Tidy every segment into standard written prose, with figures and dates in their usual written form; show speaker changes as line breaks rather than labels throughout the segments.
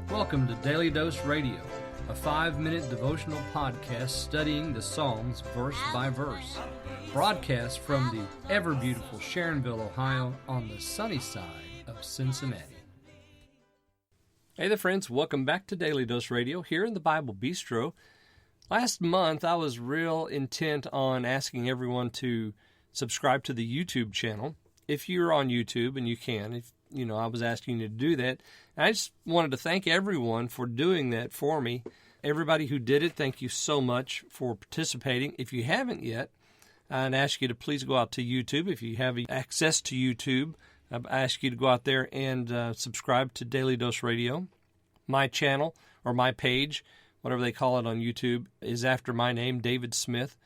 Welcome to Daily Dose Radio, a 5-minute devotional podcast studying the Psalms verse by verse. Broadcast from the ever-beautiful Sharonville, Ohio, on the sunny side of Cincinnati. Hey there, friends. Welcome back to Daily Dose Radio here in the Bible Bistro. Last month, I was real intent on asking everyone to subscribe to the YouTube channel. If you're on YouTube, and you can, I was asking you to do that. And I just wanted to thank everyone for doing that for me. Everybody who did it, thank you so much for participating. If you haven't yet, I'd ask you to please go out to YouTube. If you have access to YouTube, I ask you to go out there and subscribe to Daily Dose Radio. My channel, or my page, whatever they call it on YouTube, is after my name, David Smith.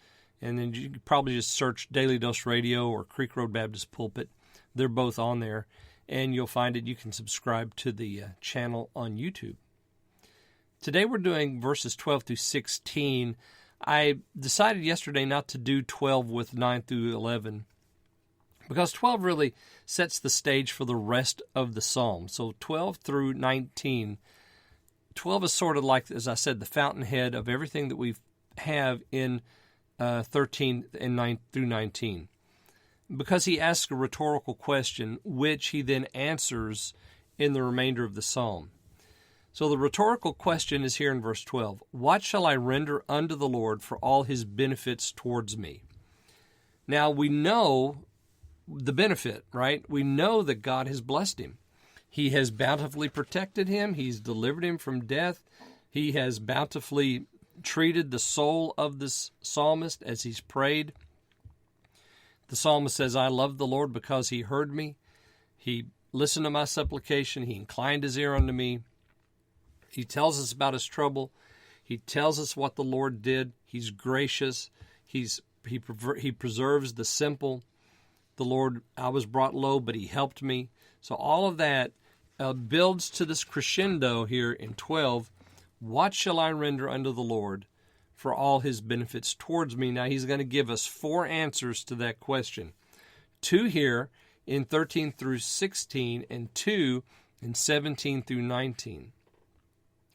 And then you could probably just search Daily Dose Radio or Creek Road Baptist Pulpit. They're both on there. And you'll find it. You can subscribe to the channel on YouTube. Today we're doing verses 12 through 16. I decided yesterday not to do 12 with 9 through 11 because 12 really sets the stage for the rest of the psalm. So 12 through 19. 12 is sort of like, as I said, the fountainhead of everything that we have in 13 and 9 through 19. Because he asks a rhetorical question, which he then answers in the remainder of the psalm. So the rhetorical question is here in verse 12. What shall I render unto the Lord for all his benefits towards me? Now we know the benefit, right? We know that God has blessed him. He has bountifully protected him. He's delivered him from death. He has bountifully treated the soul of this psalmist as he's prayed. The psalmist says, I love the Lord because he heard me. He listened to my supplication. He inclined his ear unto me. He tells us about his trouble. He tells us what the Lord did. He's gracious. He preserves the simple. The Lord, I was brought low, but he helped me. So all of that builds to this crescendo here in 12. What shall I render unto the Lord for all his benefits towards me? Now he's going to give us 4 answers to that question. 2 here in 13 through 16 and 2 in 17 through 19.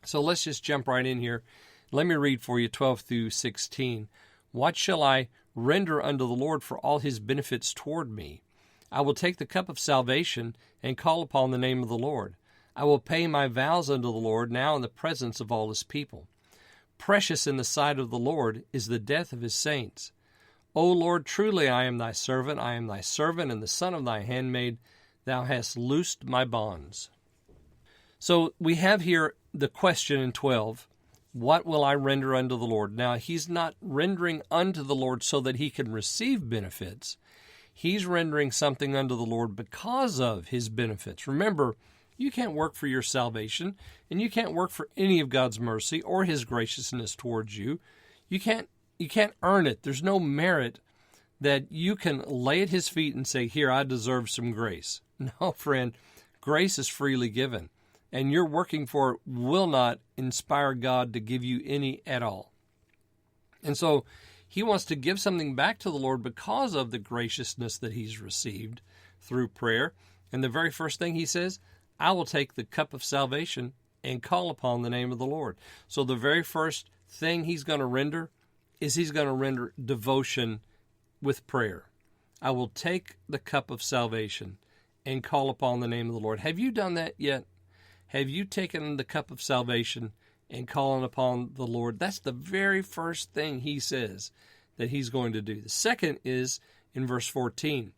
So let's just jump right in here. Let me read for you 12 through 16. What shall I render unto the Lord for all his benefits toward me? I will take the cup of salvation and call upon the name of the Lord. I will pay my vows unto the Lord now in the presence of all his people. Precious in the sight of the Lord is the death of his saints. O Lord, truly I am thy servant and the son of thy handmaid. Thou hast loosed my bonds. So we have here the question in 12, what will I render unto the Lord? Now he's not rendering unto the Lord so that he can receive benefits. He's rendering something unto the Lord because of his benefits. Remember, you can't work for your salvation, and you can't work for any of God's mercy or his graciousness towards you. You can't earn it. There's no merit that you can lay at his feet and say, here, I deserve some grace. No, friend, grace is freely given, and your working for it will not inspire God to give you any at all. And so he wants to give something back to the Lord because of the graciousness that he's received through prayer. And the very first thing he says, I will take the cup of salvation and call upon the name of the Lord. So the very first thing he's going to render is he's going to render devotion with prayer. I will take the cup of salvation and call upon the name of the Lord. Have you done that yet? Have you taken the cup of salvation and calling upon the Lord? That's the very first thing he says that he's going to do. The second is in verse 14.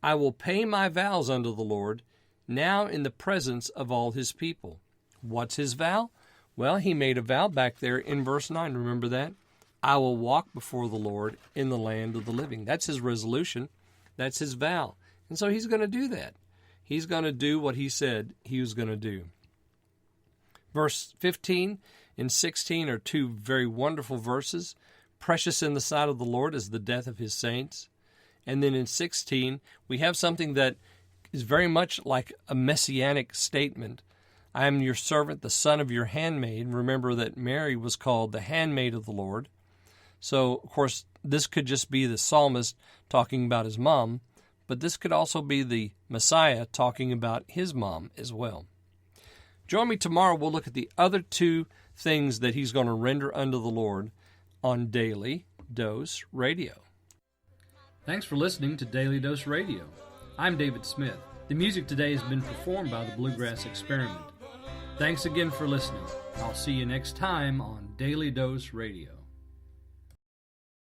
I will pay my vows unto the Lord now in the presence of all his people. What's his vow? Well, he made a vow back there in verse 9. Remember that? I will walk before the Lord in the land of the living. That's his resolution. That's his vow. And so he's going to do that. He's going to do what he said he was going to do. Verse 15 and 16 are 2 very wonderful verses. Precious in the sight of the Lord is the death of his saints. And then in 16, we have something that is very much like a messianic statement. I am your servant, the son of your handmaid. Remember that Mary was called the handmaid of the Lord. So, of course, this could just be the psalmist talking about his mom, but this could also be the Messiah talking about his mom as well. Join me tomorrow. We'll look at the other two things that he's going to render unto the Lord on Daily Dose Radio. Thanks for listening to Daily Dose Radio. I'm David Smith. The music today has been performed by the Bluegrass Experiment. Thanks again for listening. I'll see you next time on Daily Dose Radio.